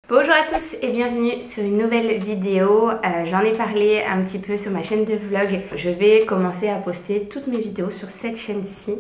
Bonjour à tous et bienvenue sur une nouvelle vidéo. J'en ai parlé un petit peu sur ma chaîne de vlog. Je vais commencer à poster toutes mes vidéos sur cette chaîne-ci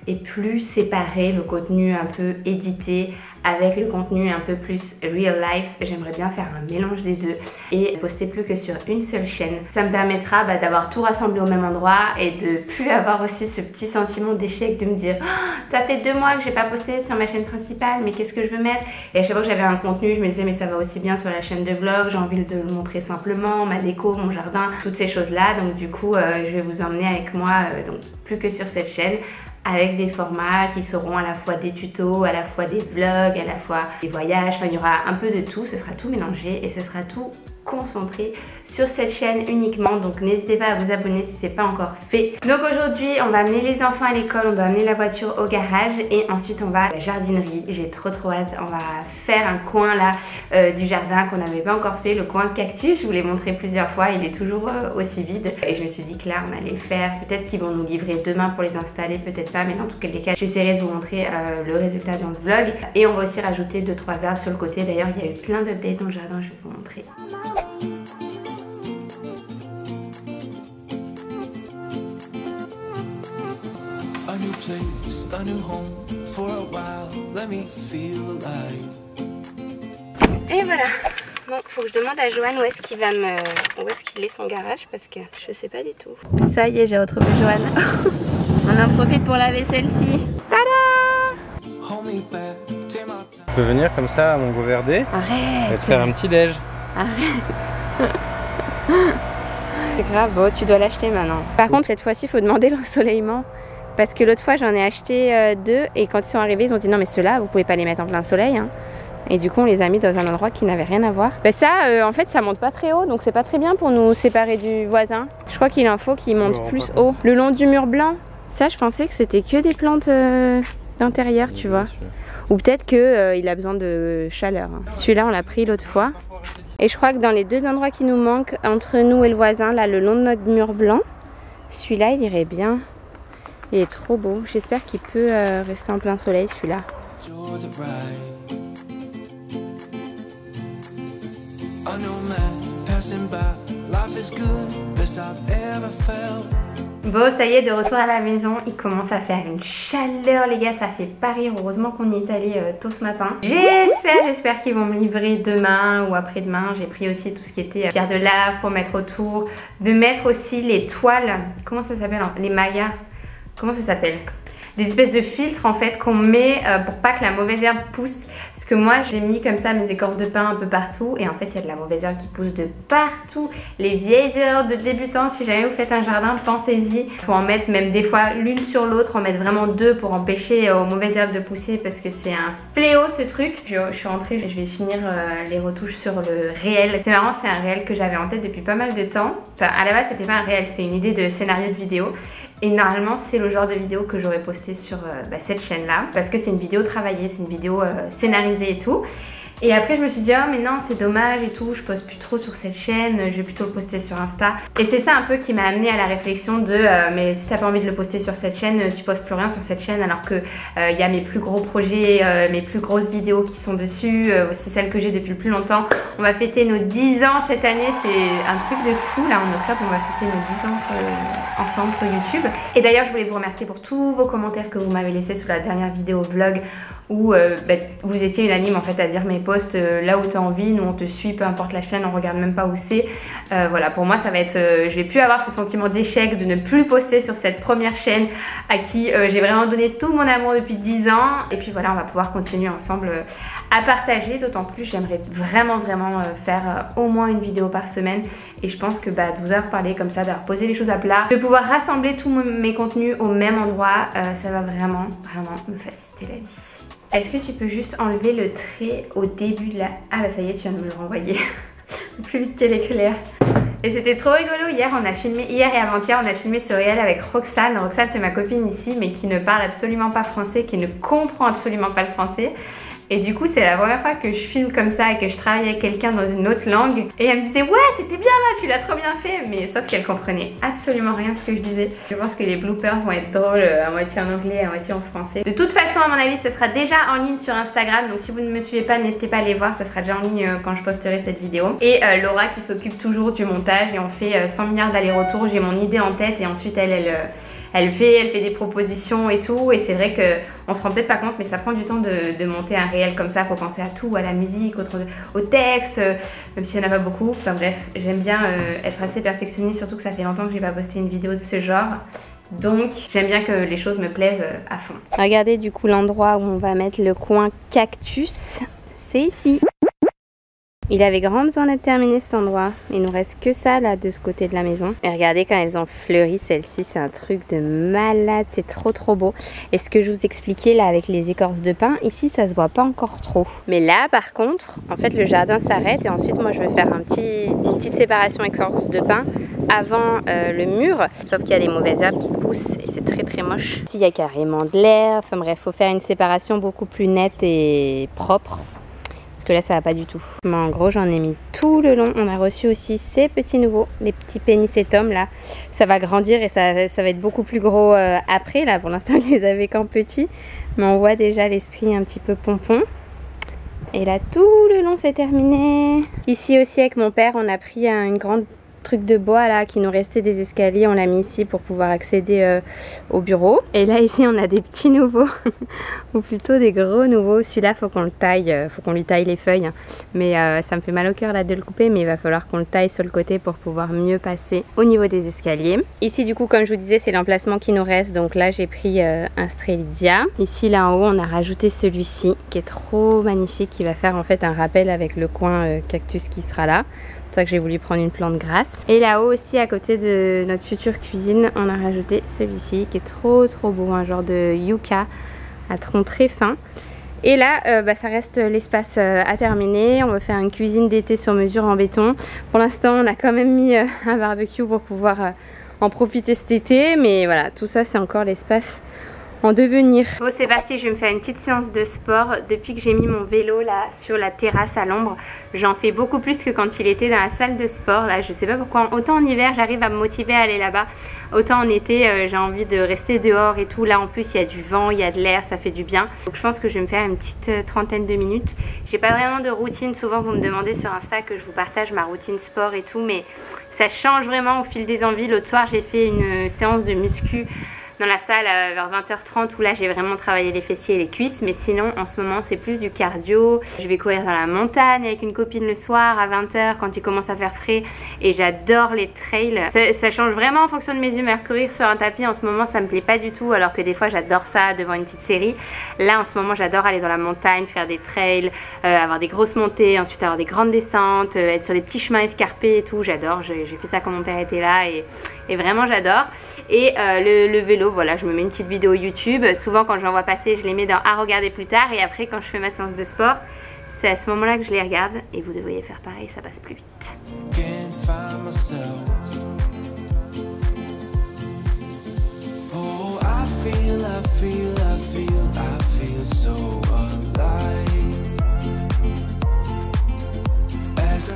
et plus séparer le contenu un peu édité avec le contenu un peu plus real life. J'aimerais bien faire un mélange des deux et poster plus que sur une seule chaîne. Ça me permettra d'avoir tout rassemblé au même endroit et de plus avoir aussi ce petit sentiment d'échec de me dire oh, ça fait 2 mois que j'ai pas posté sur ma chaîne principale, mais qu'est-ce que je veux mettre? Et à chaque fois que j'avais un contenu, je me disais mais ça va aussi bien sur la chaîne de vlog, j'ai envie de le montrer simplement, ma déco, mon jardin, toutes ces choses là. Donc du coup je vais vous emmener avec moi donc plus que sur cette chaîne, avec des formats qui seront à la fois des tutos, à la fois des vlogs, à la fois des voyages. Enfin, il y aura un peu de tout, ce sera tout mélangé et ce sera tout concentré sur cette chaîne uniquement. Donc n'hésitez pas à vous abonner si c'est pas encore fait. Donc aujourd'hui on va amener les enfants à l'école, on va amener la voiture au garage et ensuite on va à la jardinerie. J'ai trop hâte. On va faire un coin là du jardin qu'on n'avait pas encore fait, le coin cactus. Je vous l'ai montré plusieurs fois, il est toujours aussi vide et je me suis dit que là on allait le faire. Peut-être qu'ils vont nous livrer demain pour les installer, peut-être pas, mais dans tous les cas j'essaierai de vous montrer le résultat dans ce vlog. Et on va aussi rajouter 2-3 arbres sur le côté. D'ailleurs il y a eu plein d'updates dans le jardin, je vais vous montrer. Et voilà. Bon, faut que je demande à Johan où est-ce qu'il est son garage parce que je sais pas du tout. Ça y est, j'ai retrouvé Johan. On en profite pour laver celle-ci. Tada! Tu peux venir comme ça à mon Goverdé. Arrête. Et te faire un petit déj. Arrête. C'est grave, bon, tu dois l'acheter maintenant. Par contre, cette fois-ci, il faut demander l'ensoleillement. Parce que l'autre fois, j'en ai acheté 2 et quand ils sont arrivés, ils ont dit non, mais ceux-là, vous pouvez pas les mettre en plein soleil. Hein. Et du coup, on les a mis dans un endroit qui n'avait rien à voir. Ben ça, en fait, ça monte pas très haut, donc c'est pas très bien pour nous séparer du voisin. Je crois qu'il en faut qu'il monte plus haut. Le long du mur blanc, ça, je pensais que c'était que des plantes d'intérieur, tu vois. Ou peut-être qu'il a besoin de chaleur. Hein. Celui-là, on l'a pris l'autre fois. Et je crois que dans les 2 endroits qui nous manquent, entre nous et le voisin, là, le long de notre mur blanc, celui-là, il irait bien. Il est trop beau. J'espère qu'il peut rester en plein soleil, celui-là. Bon, ça y est, de retour à la maison. Il commence à faire une chaleur, les gars. Ça fait pas rire. Heureusement qu'on y est allé tôt ce matin. J'espère qu'ils vont me livrer demain ou après-demain. J'ai pris aussi tout ce qui était pierre de lave pour mettre autour. De mettre aussi les toiles. Comment ça s'appelle? Les mayas. Comment ça s'appelle? Des espèces de filtres en fait qu'on met pour pas que la mauvaise herbe pousse. Parce que moi j'ai mis comme ça mes écorces de pin un peu partout et en fait il y a de la mauvaise herbe qui pousse de partout. Les vieilles erreurs de débutants, si jamais vous faites un jardin, pensez-y. Il faut en mettre même des fois l'une sur l'autre, en mettre vraiment 2 pour empêcher aux mauvaises herbes de pousser parce que c'est un fléau ce truc. Je suis rentrée, je vais finir les retouches sur le réel. C'est marrant, c'est un réel que j'avais en tête depuis pas mal de temps. Enfin à la base c'était pas un réel, c'était une idée de scénario de vidéo. Et normalement c'est le genre de vidéo que j'aurais posté sur cette chaîne là parce que c'est une vidéo travaillée, c'est une vidéo scénarisée et tout. Et après je me suis dit oh mais non c'est dommage et tout, je poste plus trop sur cette chaîne, je vais plutôt le poster sur Insta. Et c'est ça un peu qui m'a amené à la réflexion de mais si t'as pas envie de le poster sur cette chaîne, tu postes plus rien sur cette chaîne alors que y a mes plus gros projets, mes plus grosses vidéos qui sont dessus, c'est celle que j'ai depuis le plus longtemps. On va fêter nos 10 ans cette année, c'est un truc de fou là en octobre, on va fêter nos 10 ans ensemble sur YouTube. Et d'ailleurs je voulais vous remercier pour tous vos commentaires que vous m'avez laissés sous la dernière vidéo vlog où vous étiez unanime en fait à dire mes posts là où tu as envie, nous on te suit, peu importe la chaîne, on regarde même pas où c'est. Voilà, pour moi ça va être, je vais plus avoir ce sentiment d'échec de ne plus poster sur cette première chaîne à qui j'ai vraiment donné tout mon amour depuis 10 ans. Et puis voilà, on va pouvoir continuer ensemble à partager, d'autant plus j'aimerais vraiment faire au moins une vidéo par semaine. Et je pense que de vous avoir parlé comme ça, d'avoir posé les choses à plat, de pouvoir rassembler tous mes contenus au même endroit, ça va vraiment me faciliter la vie. Est-ce que tu peux juste enlever le trait au début de la... Ah bah ça y est, tu viens de me le renvoyer. Plus vite que l'éclair. Et c'était trop rigolo, hier et avant-hier on a filmé ce réel avec Roxane. Roxane c'est ma copine ici mais qui ne parle absolument pas français, qui ne comprend absolument pas le français. Et du coup c'est la première fois que je filme comme ça et que je travaille avec quelqu'un dans une autre langue. Et elle me disait ouais c'était bien là, tu l'as trop bien fait. Mais sauf qu'elle comprenait absolument rien ce que je disais. Je pense que les bloopers vont être drôles à moitié en anglais, à moitié en français. De toute façon à mon avis ce sera déjà en ligne sur Instagram. Donc si vous ne me suivez pas n'hésitez pas à aller voir, ça sera déjà en ligne quand je posterai cette vidéo. Et Laura qui s'occupe toujours du montage et on fait 100 milliards d'allers-retours. J'ai mon idée en tête et ensuite elle fait des propositions et tout. Et c'est vrai qu'on se rend peut-être pas compte mais ça prend du temps de monter un réel comme ça. Faut penser à tout, à la musique, au texte, même s'il n'y en a pas beaucoup. Enfin bref, j'aime bien être assez perfectionniste, surtout que ça fait longtemps que j'ai pas posté une vidéo de ce genre. Donc j'aime bien que les choses me plaisent à fond. Regardez du coup l'endroit où on va mettre le coin cactus, c'est ici. Il avait grand besoin d'être terminé cet endroit. Il nous reste que ça là de ce côté de la maison. Et regardez quand elles ont fleuri, celle-ci c'est un truc de malade, c'est trop beau. Et ce que je vous expliquais là avec les écorces de pin, ici ça se voit pas encore trop. Mais là par contre, en fait le jardin s'arrête et ensuite moi je vais faire une petite séparation écorce de pin avant le mur. Sauf qu'il y a des mauvaises herbes qui poussent et c'est très moche. Ici il y a carrément de l'air, enfin bref, faut faire une séparation beaucoup plus nette et propre. Parce que là ça va pas du tout. Mais en gros j'en ai mis tout le long. On a reçu aussi ces petits nouveaux, les petits pénicétums là. Ça va grandir et ça va être beaucoup plus gros après. Là pour l'instant je les avais qu'en petits. Mais on voit déjà l'esprit un petit peu pompon. Et là tout le long c'est terminé. Ici aussi avec mon père on a pris une grande truc de bois là qui nous restait des escaliers, on l'a mis ici pour pouvoir accéder au bureau. Et là ici on a des petits nouveaux ou plutôt des gros nouveaux. Celui-là faut qu'on le taille, faut qu'on lui taille les feuilles hein. Mais ça me fait mal au cœur là de le couper, mais il va falloir qu'on le taille sur le côté pour pouvoir mieux passer au niveau des escaliers. Ici du coup comme je vous disais c'est l'emplacement qui nous reste, donc là j'ai pris un Strelitzia. Ici là en haut on a rajouté celui-ci qui est trop magnifique, qui va faire en fait un rappel avec le coin cactus qui sera là. C'est pour ça que j'ai voulu prendre une plante grasse. Et là-haut aussi à côté de notre future cuisine on a rajouté celui-ci qui est trop beau, un genre de yucca à tronc très fin. Et là ça reste l'espace à terminer. On va faire une cuisine d'été sur mesure en béton. Pour l'instant on a quand même mis un barbecue pour pouvoir en profiter cet été, mais voilà, tout ça c'est encore l'espace en devenir. Bon c'est parti, je vais me faire une petite séance de sport. Depuis que j'ai mis mon vélo là sur la terrasse à l'ombre, j'en fais beaucoup plus que quand il était dans la salle de sport. Là je sais pas pourquoi, autant en hiver j'arrive à me motiver à aller là-bas, autant en été j'ai envie de rester dehors et tout. Là en plus il y a du vent, il y a de l'air, ça fait du bien. Donc je pense que je vais me faire une petite trentaine de minutes. J'ai pas vraiment de routine, souvent vous me demandez sur Insta que je vous partage ma routine sport et tout, mais ça change vraiment au fil des envies. L'autre soir j'ai fait une séance de muscu dans la salle vers 20h30 où là j'ai vraiment travaillé les fessiers et les cuisses, mais sinon en ce moment c'est plus du cardio. Je vais courir dans la montagne avec une copine le soir à 20h quand il commence à faire frais et j'adore les trails. Ça change vraiment en fonction de mes humeurs. Courir sur un tapis en ce moment ça me plaît pas du tout, alors que des fois j'adore ça devant une petite série. Là en ce moment j'adore aller dans la montagne, faire des trails, avoir des grosses montées, ensuite avoir des grandes descentes, être sur des petits chemins escarpés et tout. J'adore, j'ai fait ça quand mon père était là et vraiment j'adore. Et le vélo, voilà, je me mets une petite vidéo YouTube. Souvent quand j'en vois passer je les mets dans à regarder plus tard, et après quand je fais ma séance de sport c'est à ce moment là que je les regarde, et vous devriez faire pareil, ça passe plus vite.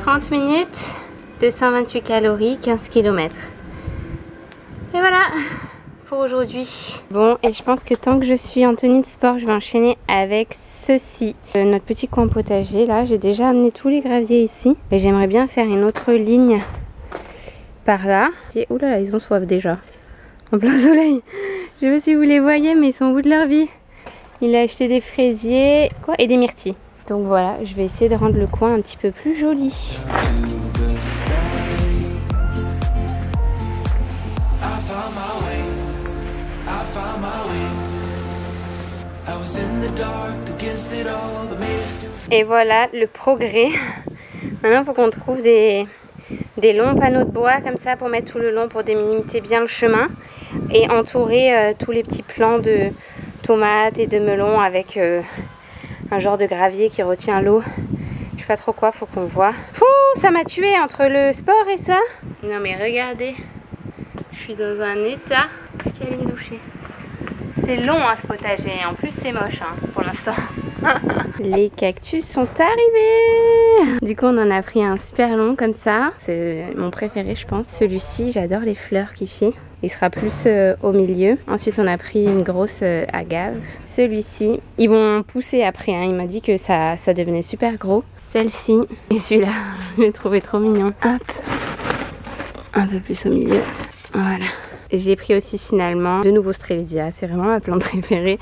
« 30 minutes, 228 calories, 15 km. Et voilà pour aujourd'hui. Bon, et je pense que tant que je suis en tenue de sport, je vais enchaîner avec ceci. Notre petit coin potager, là, j'ai déjà amené tous les graviers ici. Et j'aimerais bien faire une autre ligne par là. Et oulala, ils ont soif déjà. En plein soleil. Je sais pas si vous les voyez, mais ils sont au bout de leur vie. Il a acheté des fraisiers et des myrtilles. Donc voilà, je vais essayer de rendre le coin un petit peu plus joli. Et voilà le progrès. Maintenant il faut qu'on trouve des longs panneaux de bois comme ça pour mettre tout le long, pour délimiter bien le chemin et entourer tous les petits plants de tomates et de melons avec un genre de gravier qui retient l'eau. Je sais pas trop quoi, faut qu'on voit. Pouh, ça m'a tué entre le sport et ça. Non mais regardez, je suis dans un état. Qu'elle allait me doucher. C'est long hein, ce potager, en plus c'est moche hein, pour l'instant. Les cactus sont arrivés. Du coup on en a pris un super long comme ça. C'est mon préféré je pense. Celui-ci j'adore les fleurs qu'il fait. Il sera plus au milieu. Ensuite on a pris une grosse agave. Celui-ci, ils vont pousser après hein. Il m'a dit que ça devenait super gros. Celle-ci et celui-là, je l'ai trouvé trop mignon. Hop, un peu plus au milieu. Voilà. J'ai pris aussi finalement de nouveaux Strelitzia, c'est vraiment ma plante préférée.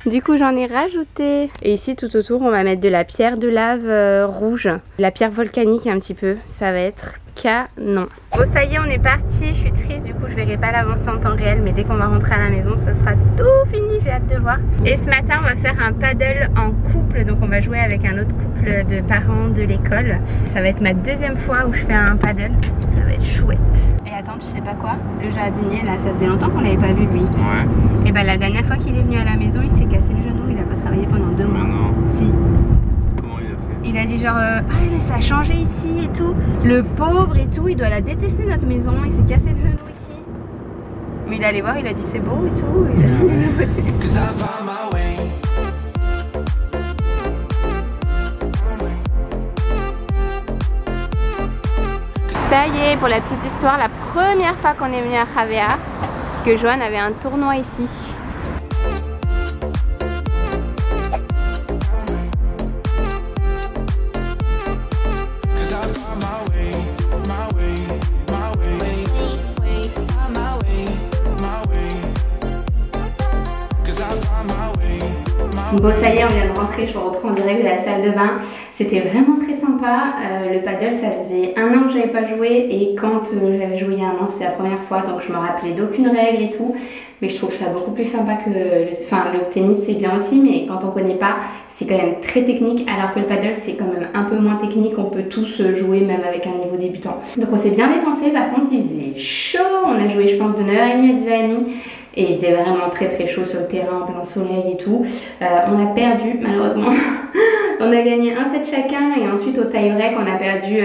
Du coup j'en ai rajouté. Et ici tout autour on va mettre de la pierre de lave rouge. La pierre volcanique un petit peu, ça va être canon. Bon ça y est on est parti, je suis triste du coup je verrai pas l'avancée en temps réel. Mais dès qu'on va rentrer à la maison ça sera tout fini, j'ai hâte de voir. Et ce matin on va faire un paddle en couple. Donc on va jouer avec un autre couple de parents de l'école. Ça va être ma deuxième fois où je fais un paddle. Ça va être chouette. Et attends, tu sais pas quoi? Le jardinier là, ça faisait longtemps qu'on l'avait pas vu lui. Ouais. Et bah la dernière fois qu'il est venu à la maison, il s'est cassé le genou, il a pas travaillé pendant 2 mois. Non. Si. Comment il a fait? Il a dit genre ah ça a changé ici et tout. Le pauvre et tout, il doit la détester notre maison, il s'est cassé le genou ici. Mais il allait voir, il a dit c'est beau et tout. Ça y est, pour la petite histoire, la première fois qu'on est venu à Javea, c'est que Johan avait un tournoi ici. Bon ça y est, on vient de rentrer, je reprends en direct de la salle de bain. C'était vraiment très sympa. Le paddle ça faisait 1 an que j'avais pas joué. Et quand j'avais joué il y a 1 an, c'était la première fois. Donc je me rappelais d'aucune règle et tout. Mais je trouve ça beaucoup plus sympa que... Enfin le tennis c'est bien aussi. Mais quand on connaît pas, c'est quand même très technique. Alors que le paddle c'est quand même un peu moins technique. On peut tous jouer même avec un niveau débutant. Donc on s'est bien dépensé. Par contre il faisait chaud. On a joué je pense de 9h30 à 10h30. Et il faisait vraiment très chaud sur le terrain, en plein soleil et tout. On a perdu malheureusement. On a gagné 1-7 chacun et ensuite au tie-break on a perdu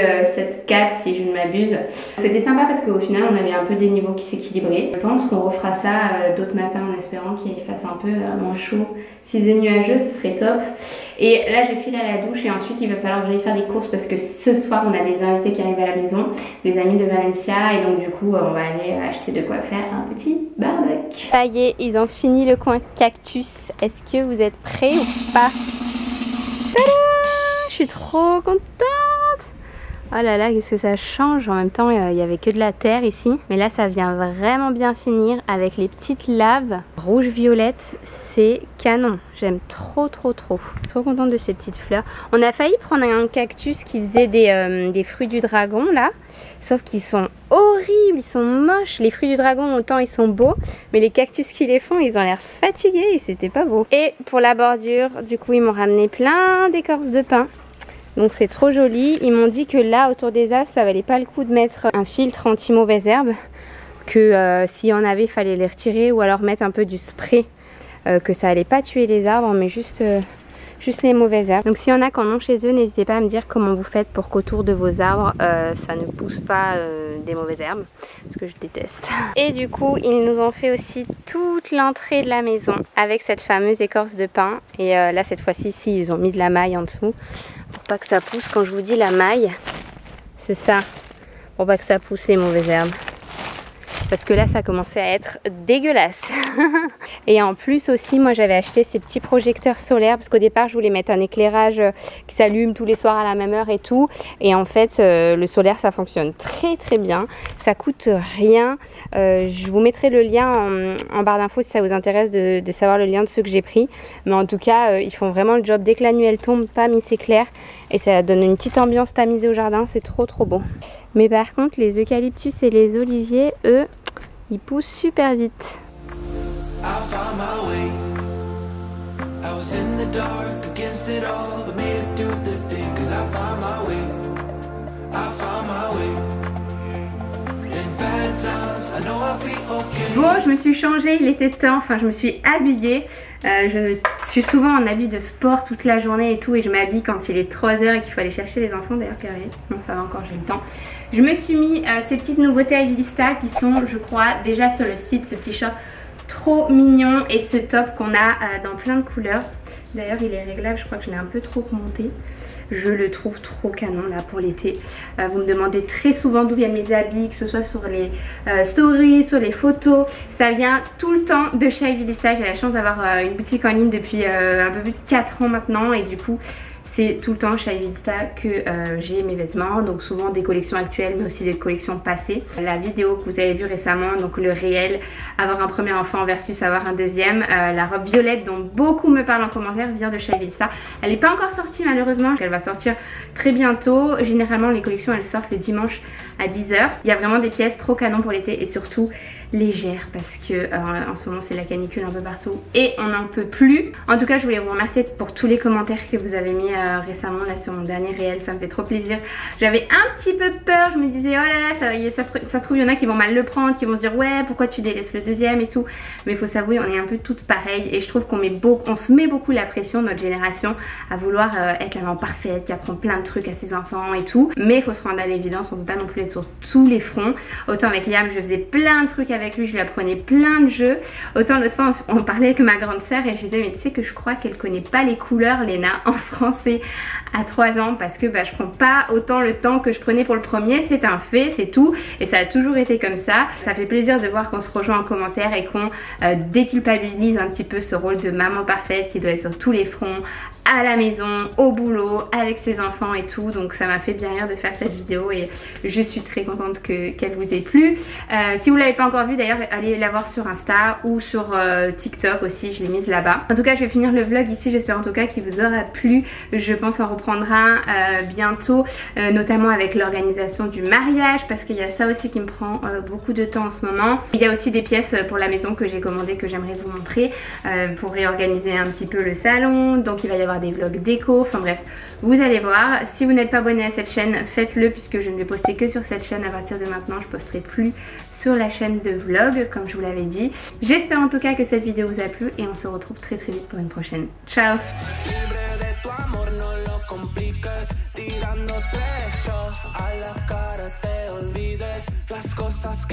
7-4 si je ne m'abuse. C'était sympa parce qu'au final on avait un peu des niveaux qui s'équilibraient. Je pense qu'on refera ça d'autres matins en espérant qu'il fasse un peu moins chaud. S'il faisait nuageux ce serait top. Et là j'ai filé à la douche et ensuite il va falloir que j'aille faire des courses parce que ce soir on a des invités qui arrivent à la maison, des amis de Valencia et donc du coup on va aller acheter de quoi faire un petit barbecue. Ça y est, ils ont fini le coin cactus. Est-ce que vous êtes prêts ou pas? Je suis trop contente. Oh là là, qu'est-ce que ça change. En même temps, il n'y avait que de la terre ici. Mais là, ça vient vraiment bien finir avec les petites laves rouge-violette. C'est canon. J'aime trop. Trop contente de ces petites fleurs. On a failli prendre un cactus qui faisait des fruits du dragon là. Sauf qu'ils sont horribles, ils sont moches. Les fruits du dragon, autant ils sont beaux. Mais les cactus qui les font, ils ont l'air fatigués et c'était pas beau. Et pour la bordure, du coup, ils m'ont ramené plein d'écorces de pin. Donc c'est trop joli. Ils m'ont dit que là autour des arbres ça valait pas le coup de mettre un filtre anti-mauvaises herbes. Que s'il y en avait il fallait les retirer ou alors mettre un peu du spray. Que ça allait pas tuer les arbres mais juste les mauvaises herbes. Donc s'il y en a qui en ont chez eux, n'hésitez pas à me dire comment vous faites pour qu'autour de vos arbres ça ne pousse pas des mauvaises herbes. Parce que je déteste. Et du coup ils nous ont fait aussi toute l'entrée de la maison avec cette fameuse écorce de pin. Et là cette fois-ci ici ils ont mis de la maille en dessous. Pour pas que ça pousse, quand je vous dis la maille, c'est ça. Pour pas que ça pousse les mauvaises herbes. Parce que là ça commençait à être dégueulasse. Et en plus aussi moi j'avais acheté ces petits projecteurs solaires. Parce qu'au départ je voulais mettre un éclairage qui s'allume tous les soirs à la même heure et tout. Et en fait le solaire ça fonctionne très bien. Ça coûte rien. Je vous mettrai le lien en barre d'infos si ça vous intéresse de savoir le lien de ceux que j'ai pris. Mais en tout cas ils font vraiment le job. Dès que la nuit elle tombe, pam, il s'éclaire. Et ça donne une petite ambiance tamisée au jardin. C'est trop beau. Mais par contre les eucalyptus et les oliviers, eux, ils poussent super vite. Bon, je me suis changée, il était temps, enfin je me suis habillée. Je suis souvent en habit de sport toute la journée et tout, et je m'habille quand il est 3h et qu'il faut aller chercher les enfants. D'ailleurs Pierre, non ça va encore, j'ai le temps. Je me suis mis ces petites nouveautés à Vilista qui sont, je crois, déjà sur le site. Ce t-shirt trop mignon et ce top qu'on a dans plein de couleurs. D'ailleurs il est réglable, je crois que je l'ai un peu trop remonté. Je le trouve trop canon là pour l'été. Vous me demandez très souvent d'où viennent mes habits, que ce soit sur les stories, sur les photos. Ça vient tout le temps de chez Ivy Lista. J'ai la chance d'avoir une boutique en ligne depuis un peu plus de 4 ans maintenant et du coup c'est tout le temps chez Ivy Lista que j'ai mes vêtements, donc souvent des collections actuelles mais aussi des collections passées. La vidéo que vous avez vue récemment, donc le réel, avoir un premier enfant versus avoir un deuxième, la robe violette dont beaucoup me parlent en commentaire vient de chez Ivy Lista. Elle n'est pas encore sortie malheureusement, elle va sortir très bientôt. Généralement les collections elles sortent le dimanche à 10 h. Il y a vraiment des pièces trop canon pour l'été et surtout légère parce que en ce moment c'est la canicule un peu partout et on n'en peut plus. En tout cas je voulais vous remercier pour tous les commentaires que vous avez mis récemment là sur mon dernier réel, ça me fait trop plaisir. J'avais un petit peu peur, je me disais oh là là ça se trouve il y en a qui vont mal le prendre, qui vont se dire ouais pourquoi tu délaisses le deuxième et tout, mais il faut s'avouer on est un peu toutes pareilles et je trouve qu'on se met beaucoup la pression, notre génération, à vouloir être la maman parfaite qui apprend plein de trucs à ses enfants et tout, mais il faut se rendre à l'évidence, on ne peut pas non plus être sur tous les fronts. Autant avec Liam je faisais plein de trucs avec lui, je lui apprenais plein de jeux. Autant l'autre fois on parlait avec ma grande sœur et je disais mais tu sais que je crois qu'elle connaît pas les couleurs Léna en français à 3 ans parce que je prends pas autant le temps que je prenais pour le premier, c'est un fait, c'est tout et ça a toujours été comme ça. Ça fait plaisir de voir qu'on se rejoint en commentaire et qu'on déculpabilise un petit peu ce rôle de maman parfaite qui doit être sur tous les fronts, à la maison, au boulot, avec ses enfants et tout, donc ça m'a fait bien rire de faire cette vidéo et je suis très contente qu'elle vous ait plu. Si vous l'avez pas encore vue d'ailleurs, allez la voir sur Insta ou sur TikTok aussi, je l'ai mise là-bas. En tout cas je vais finir le vlog ici, j'espère en tout cas qu'il vous aura plu. Je pense en reprendre un bientôt, notamment avec l'organisation du mariage parce qu'il y a ça aussi qui me prend beaucoup de temps en ce moment. Il y a aussi des pièces pour la maison que j'ai commandées que j'aimerais vous montrer pour réorganiser un petit peu le salon, donc il va y avoir des vlogs déco, enfin bref, vous allez voir. Si vous n'êtes pas abonné à cette chaîne, faites-le puisque je ne vais poster que sur cette chaîne à partir de maintenant, je posterai plus sur la chaîne de vlog comme je vous l'avais dit. J'espère en tout cas que cette vidéo vous a plu et on se retrouve très très vite pour une prochaine. Ciao. Tirándote hecho a la cara te olvides las cosas que